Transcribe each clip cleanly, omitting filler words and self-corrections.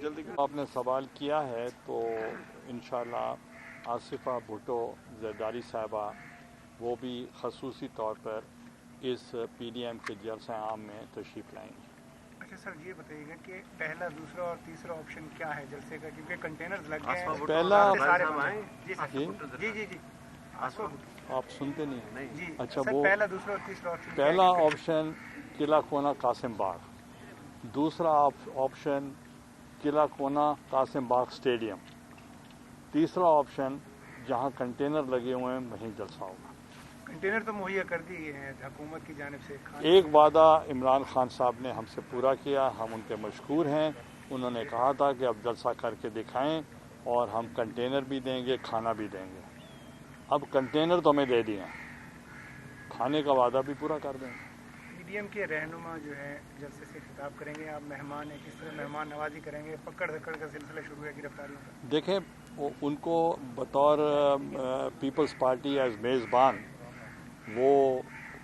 جلدی آپ نے سوال کیا ہے تو انشاءاللہ آصفہ بھٹو زرداری صاحبہ وہ بھی خصوصی طور پر اس پی ڈی ایم کے جلسہ عام میں تشریف لائیں گے. اچھا سر یہ بتائیے گا کہ پہلا دوسرا اور تیسرا آپشن کیا ہے جلسے کا، کیونکہ کنٹینرز لگ گئے ہیں پہلا سارے جی جی آپ سنتے نہیں ہیں. جی اچھا سر وہ پہلا دوسرا اور تیسرا آپشن پہلا آپشن قلعہ کونا قاسم باغ، دوسرا آپشن قلعہ کونا قاسم باغ اسٹیڈیم، تیسرا آپشن جہاں کنٹینر لگے ہوئے ہیں وہیں جلسہ ہوگا. کنٹینر تو مہیا کر دیے ہیں حکومت کی جانب سے. ایک وعدہ عمران خان صاحب نے ہم سے پورا کیا، ہم ان کے مشکور ہیں. انہوں نے کہا تھا کہ اب جلسہ کر کے دکھائیں اور ہم کنٹینر بھی دیں گے، کھانا بھی دیں گے. اب کنٹینر تو ہمیں دے دیے ہیں، کھانے کا وعدہ بھی پورا کر دیں گے. پی ڈی ایم کے رہنما جو ہے جلسے سے خطاب کریں گے، آپ مہمان ہیں، کس طرح مہمان نوازی کریں گے؟ پکڑ دھکڑ کا سلسلہ شروع ہے گرفتاریوں کا. دیکھیں ان کو بطور پیپلز پارٹی ایز میزبان وہ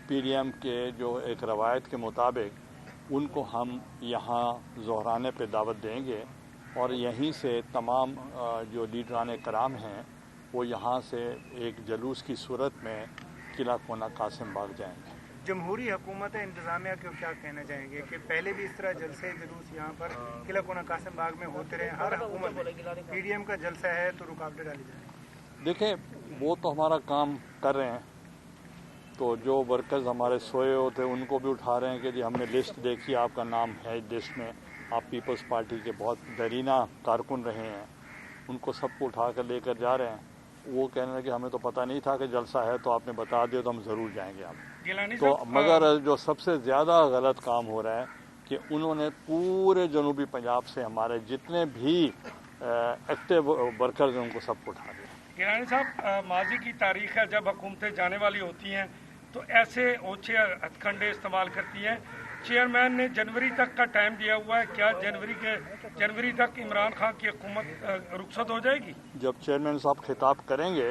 پی ڈی ایم کے جو ایک روایت کے مطابق ان کو ہم یہاں ظہرانے پہ دعوت دیں گے اور یہیں سے تمام جو لیڈران کرام ہیں وہ یہاں سے ایک جلوس کی صورت میں قلعہ کونا قاسم باغ جائیں گے. جمہوری حکومت انتظامیہ کو کیا کہنا چاہیں گے کہ پہلے بھی اس طرح جلسے جلوس یہاں پر قلعہ کونا قاسم باغ میں ہوتے رہے، ہر حکومت میں پی ڈی ایم کا جلسہ ہے تو رکاوٹیں ڈالی جائیں؟ دیکھیں وہ تو ہمارا کام کر رہے ہیں، تو جو ورکرز ہمارے سوئے ہوتے ان کو بھی اٹھا رہے ہیں کہ جی ہم نے لسٹ دیکھی، آپ کا نام ہے لسٹ میں، آپ پیپلز پارٹی کے بہت دیرینہ کارکن رہے ہیں، ان کو سب کو اٹھا کر لے کر جا رہے ہیں. وہ کہنے لگے کہ ہمیں تو پتہ نہیں تھا کہ جلسہ ہے، تو آپ نے بتا دیا تو ہم ضرور جائیں گے. تو مگر جو سب سے زیادہ غلط کام ہو رہا ہے کہ انہوں نے پورے جنوبی پنجاب سے ہمارے جتنے بھی ایکٹیو ورکرز ہیں ان کو سب کو اٹھا دیا. گیلانی صاحب، ماضی کی تاریخ ہے جب حکومتیں جانے والی ہوتی ہیں تو ایسے اوچھے ہتھ کنڈے استعمال کرتی ہیں. چیئرمین نے جنوری تک کا ٹائم دیا ہوا ہے، کیا جنوری تک عمران خان کی حکومت رخصت ہو جائے گی؟ جب چیئرمین صاحب خطاب کریں گے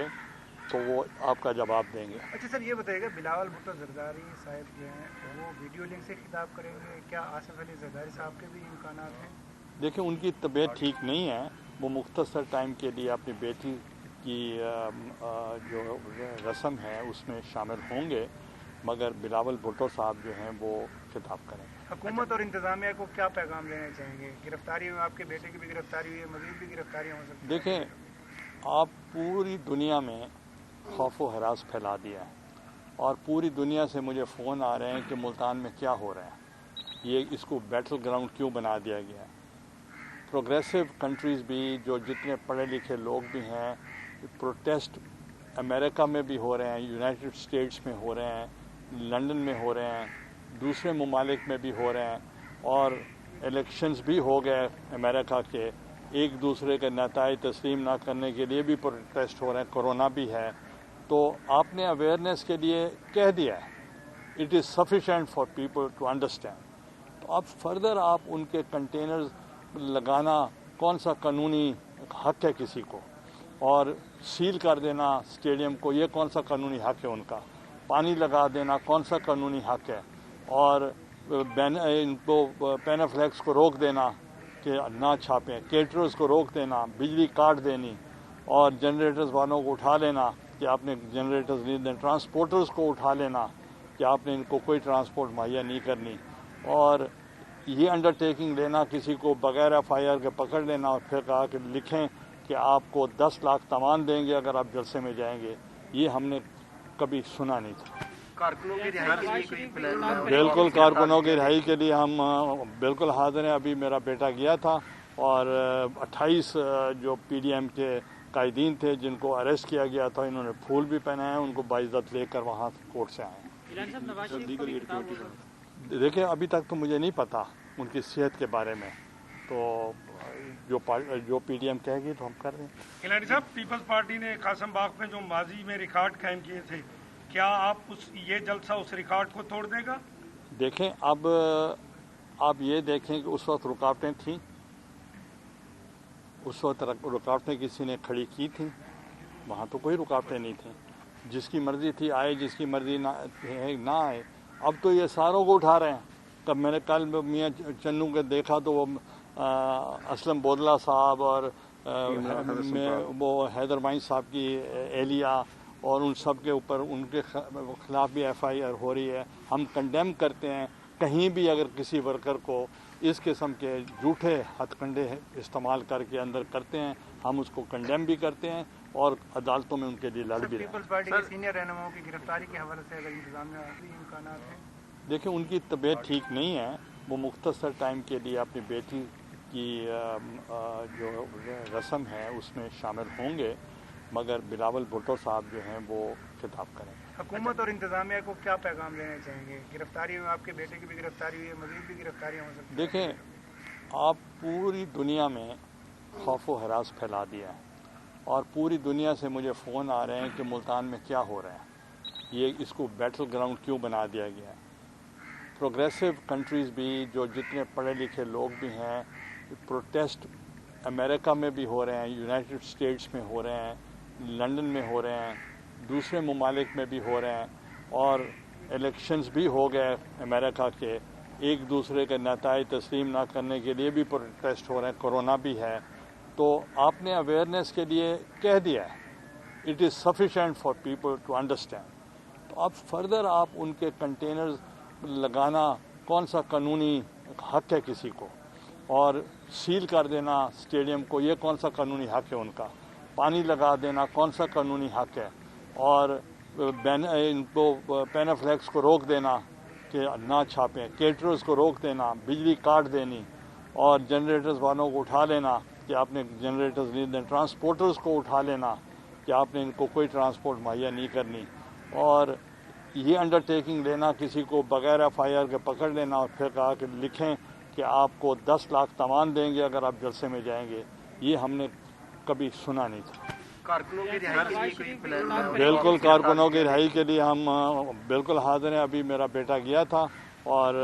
تو وہ آپ کا جواب دیں گے. اچھا سر یہ بتائیے گا بلاول بھٹو زرداری صاحب جو ہیں وہ ویڈیو لنک سے خطاب کریں گے، کیا آصف علی زرداری صاحب کے بھی امکانات ہیں؟ دیکھیں ان کی طبیعت ٹھیک نہیں ہے، وہ مختصر ٹائم کے لیے اپنی بیٹی کی جو رسم ہے اس میں شامل ہوں گے، مگر بلاول بھٹو صاحب جو ہیں وہ خطاب کریں گے. حکومت اور انتظامیہ کو کیا پیغام دینا چاہیں گے؟ گرفتاری میں آپ کے بیٹے کی بھی گرفتاری ہوئی ہے، مزید بھی گرفتاریاں ہو سکتی ہیں. دیکھیں آپ پوری دنیا میں خوف و ہراس پھیلا دیا ہے اور پوری دنیا سے مجھے فون آ رہے ہیں کہ ملتان میں کیا ہو رہا ہے، یہ اس کو بیٹل گراؤنڈ کیوں بنا دیا گیا ہے. پروگریسو کنٹریز بھی جو جتنے پڑھے لکھے لوگ بھی ہیں، پروٹیسٹ امریکہ میں بھی ہو رہے ہیں، یونائٹڈ اسٹیٹس میں ہو رہے ہیں، لنڈن میں ہو رہے ہیں، دوسرے ممالک میں بھی ہو رہے ہیں، اور الیکشنز بھی ہو گئے امریکہ کے. ایک دوسرے کے نتائج تسلیم نہ کرنے کے لیے بھی پروٹیسٹ ہو رہے ہیں، کورونا بھی ہے. تو آپ نے اویئرنیس کے لیے کہہ دیا ہے، it is sufficient for people to understand. تو اب فردر آپ ان کے کنٹینرز لگانا کون سا قانونی حق ہے کسی کو، اور سیل کر دینا اسٹیڈیم کو یہ کون سا قانونی حق ہے ان کا، پانی لگا دینا کون سا قانونی حق ہے، اور ان کو پینافلیکس کو روک دینا کہ نہ چھاپیں، کیٹرز کو روک دینا، بجلی کاٹ دینی، اور جنریٹرز والوں کو اٹھا لینا کہ آپ نے جنریٹرز نہیں دیں، ٹرانسپورٹرز کو اٹھا لینا کہ آپ نے ان کو کوئی ٹرانسپورٹ مہیا نہیں کرنی، اور یہ انڈرٹیکنگ لینا کسی کو بغیر ایف آئی آر کے پکڑ لینا اور پھر کہا کہ لکھیں کہ آپ کو 10 لاکھ تاوان دیں گے اگر آپ جلسے میں جائیں گے. یہ ہم نے کبھی سنا نہیں تھا. کارکنوں کی رہائی کے لیے کوئی پلان؟ بالکل کارکنوں کی رہائی کے لیے ہم بالکل حاضر ہیں. ابھی میرا بیٹا گیا تھا اور 28 جو پی ڈی ایم کے قائدین تھے جن کو اریسٹ کیا گیا تھا، انہوں نے پھول بھی پہنائے ہیں، ان کو باعزت لے کر وہاں کورٹ سے آئے ہیں. دیکھیں ابھی تک تو مجھے نہیں پتا ان کی صحت کے بارے میں، تو جو پی ڈی ایم کہے گی تو ہم کر رہے ہیں. گیلانی صاحب، پیپلز پارٹی نے قاسم باغ میں جو ماضی میں ریکارڈ قائم کیے تھے، کیا یہ جلسہ اس ریکارڈ کو توڑ دے گا؟ دیکھیں اب آپ یہ دیکھیں کہ اس وقت رکاوٹیں تھیں، اس وقت رکاوٹیں کسی نے کھڑی کی تھیں؟ وہاں تو کوئی رکاوٹیں نہیں تھیں. جس کی مرضی تھی آئے، جس کی مرضی نہ آئے. اب تو یہ ساروں کو اٹھا رہے ہیں. تب میں نے کل میاں چنو کے دیکھا تو وہ اسلم بودلہ صاحب اور وہ حیدر مائن صاحب کی اہلیہ اور ان سب کے اوپر ان کے خلاف بھی ایف آئی آر ہو رہی ہے. ہم کنڈیم کرتے ہیں. کہیں بھی اگر کسی ورکر کو اس قسم کے جھوٹے ہتھ کنڈے استعمال کر کے اندر کرتے ہیں, ہم اس کو کنڈیم بھی کرتے ہیں اور عدالتوں میں ان کے لیے لڑ بھی رہے ہیں. پیپلز پارٹی کے سینئر رہنماؤں کی گرفتاری کے حوالے سے اگر انتظامیہ امکانات ہیں؟ دیکھیں, ان کی طبیعت ٹھیک نہیں ہے. وہ مختصر ٹائم کے لیے اپنی بیٹی کی جو رسم ہے اس میں شامل ہوں گے, مگر بلاول بھٹو صاحب جو ہیں وہ خطاب کریں گے. حکومت اور انتظامیہ کو کیا پیغام دینا چاہیں گے؟ گرفتاری میں آپ کے بیٹے کی بھی گرفتاری ہوئی ہے, مزید بھی گرفتاریاں ہو سکتی ہیں. دیکھیں, آپ پوری دنیا میں خوف و ہراس پھیلا دیا ہے اور پوری دنیا سے مجھے فون آ رہے ہیں کہ ملتان میں کیا ہو رہا ہے, یہ اس کو بیٹل گراؤنڈ کیوں بنا دیا گیا ہے. پروگریسو کنٹریز بھی, جو جتنے پڑھے لکھے لوگ بھی ہیں, پروٹیسٹ امریکہ میں بھی ہو رہے ہیں, یونائٹڈ اسٹیٹس میں ہو رہے ہیں, لنڈن میں ہو رہے ہیں, دوسرے ممالک میں بھی ہو رہے ہیں, اور الیکشنز بھی ہو گئے امریکہ کے. ایک دوسرے کے نتائج تسلیم نہ کرنے کے لیے بھی پروٹیسٹ ہو رہے ہیں, کورونا بھی ہے. تو آپ نے اویئرنیس کے لیے کہہ دیا ہے, it is sufficient for people to understand. تو اب فردر آپ ان کے کنٹینرز لگانا کون سا قانونی حق ہے کسی کو, اور سیل کر دینا اسٹیڈیم کو یہ کون سا قانونی حق ہے ان کا, پانی لگا دینا کون سا قانونی حق ہے, اور ان کو پینافلیکس کو روک دینا کہ نہ چھاپیں, کیٹرز کو روک دینا, بجلی کاٹ دینی, اور جنریٹرز والوں کو اٹھا لینا کہ آپ نے جنریٹرز نہیں دیں, ٹرانسپورٹرز کو اٹھا لینا کہ آپ نے ان کو کوئی ٹرانسپورٹ مہیا نہیں کرنی, اور یہ انڈر ٹیکنگ لینا کسی کو بغیر ایف آئی آر کے پکڑ لینا اور پھر کہا کہ لکھیں کہ آپ کو 10 لاکھ تاوان دیں گے اگر آپ جلسے میں جائیں گے. یہ ہم نے کبھی سنا نہیں تھا. کارکنوں کی رہائی کے لیے کوئی پلان؟ بالکل, کارکنوں کی رہائی کے لیے ہم بالکل حاضر ہیں. ابھی میرا بیٹا گیا تھا اور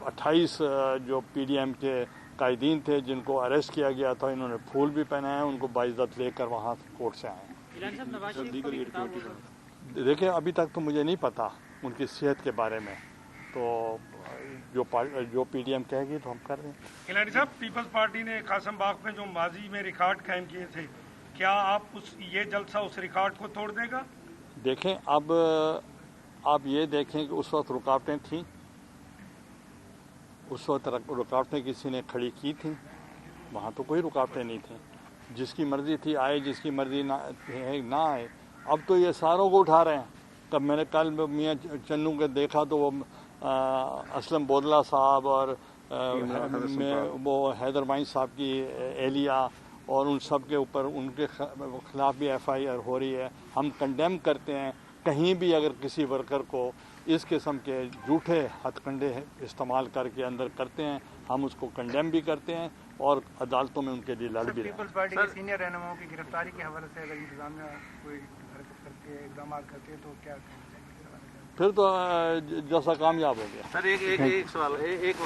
28 جو پی ڈی ایم کے قائدین تھے جن کو اریسٹ کیا گیا تھا, انہوں نے پھول بھی پہنائے, ان کو باعزت لے کر وہاں کورٹ سے آئے ہیں. دیکھیں, ابھی تک تو مجھے نہیں پتا ان کی صحت کے بارے میں, تو جو پی ڈی ایم کہے گی تو ہم کر رہے ہیں. گیلانی صاحب, پیپلز پارٹی نے قاسم باغ میں جو ماضی میں ریکارڈ قائم کیے تھے, کیا آپ یہ جلسہ اس ریکارڈ کو توڑ دے گا؟ دیکھیں, اب آپ یہ دیکھیں کہ اس وقت رکاوٹیں تھیں, اس وقت رکاوٹیں کسی نے کھڑی کی تھیں؟ وہاں تو کوئی رکاوٹیں نہیں تھیں. جس کی مرضی تھی آئے, جس کی مرضی نہ آئے. اب تو یہ ساروں کو اٹھا رہے ہیں. تب میں نے کل میاں چنو کے دیکھا تو وہ اسلم بودلہ صاحب اور وہ حیدر مائن صاحب کی اہلیہ اور ان سب کے اوپر ان کے خلاف بھی ایف آئی آر ہو رہی ہے. ہم کنڈیم کرتے ہیں. کہیں بھی اگر کسی ورکر کو اس قسم کے جھوٹے ہتھ کنڈے استعمال کر کے اندر کرتے ہیں, ہم اس کو کنڈیم بھی کرتے ہیں اور عدالتوں میں ان کے لیے لڑ بھی رہے ہیں. پیپلز پارٹی کے سینئر رہنماؤں کی گرفتاری کے حوالے سے اگر انتظامیہ کوئی حرکت کرتی ہے, اقدامات کرتی ہے, تو کیا کہنا چاہیں گے؟ پھر تو جیسا کامیاب ہو گیا. سر ایک سوال, ایک